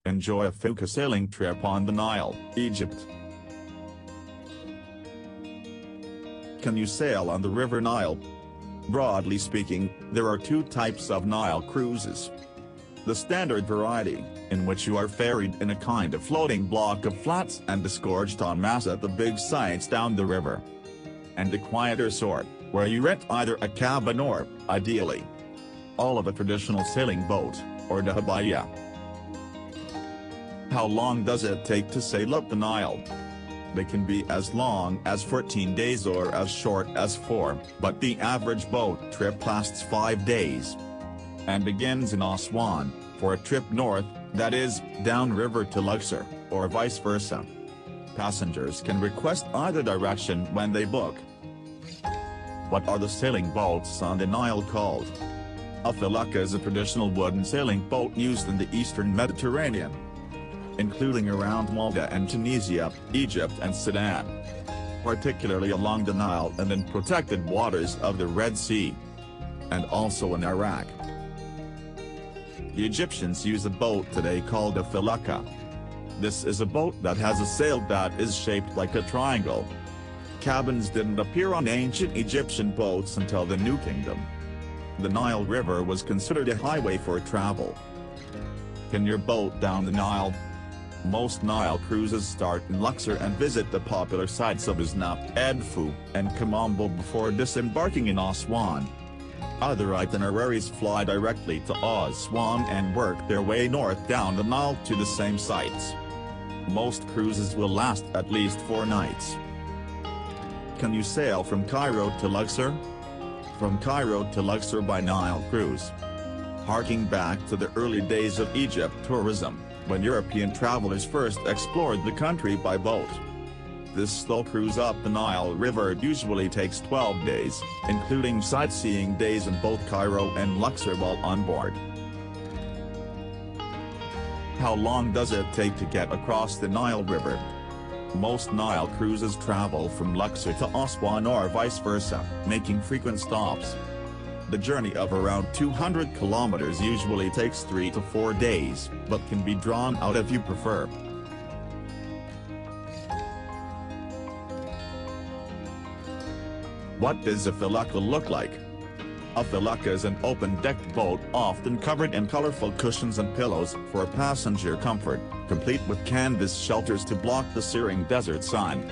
Enjoy a Felucca sailing trip on the Nile, Egypt. Can you sail on the River Nile? Broadly speaking, there are two types of Nile cruises. The standard variety, in which you are ferried in a kind of floating block of flats and disgorged en masse at the big sites down the river. And the quieter sort, where you rent either a cabin or, ideally, all of a traditional sailing boat, or dahabiya. How long does it take to sail up the Nile? They can be as long as 14 days or as short as 4, but the average boat trip lasts 5 days. And begins in Aswan, for a trip north, that is, downriver to Luxor, or vice versa. Passengers can request either direction when they book. What are the sailing boats on the Nile called? A felucca is a traditional wooden sailing boat used in the eastern Mediterranean, including around Malta and Tunisia, Egypt and Sudan, particularly along the Nile and in protected waters of the Red Sea, and also in Iraq. The Egyptians use a boat today called a felucca. This is a boat that has a sail that is shaped like a triangle. Cabins didn't appear on ancient Egyptian boats until the New Kingdom. The Nile River was considered a highway for travel. Can your boat down the Nile? Most Nile cruises start in Luxor and visit the popular sites of Aswan, Edfu, and Kamambo before disembarking in Aswan. Other itineraries fly directly to Aswan and work their way north down the Nile to the same sites. Most cruises will last at least 4 nights. Can you sail from Cairo to Luxor? From Cairo to Luxor by Nile cruise. Harking back to the early days of Egypt tourism, when European travelers first explored the country by boat. This slow cruise up the Nile River usually takes 12 days, including sightseeing days in both Cairo and Luxor while on board. How long does it take to get across the Nile River? Most Nile cruises travel from Luxor to Aswan or vice versa, making frequent stops. The journey of around 200 kilometers usually takes 3 to 4 days, but can be drawn out if you prefer. What does a felucca look like? A felucca is an open-decked boat often covered in colorful cushions and pillows for passenger comfort, complete with canvas shelters to block the searing desert sun.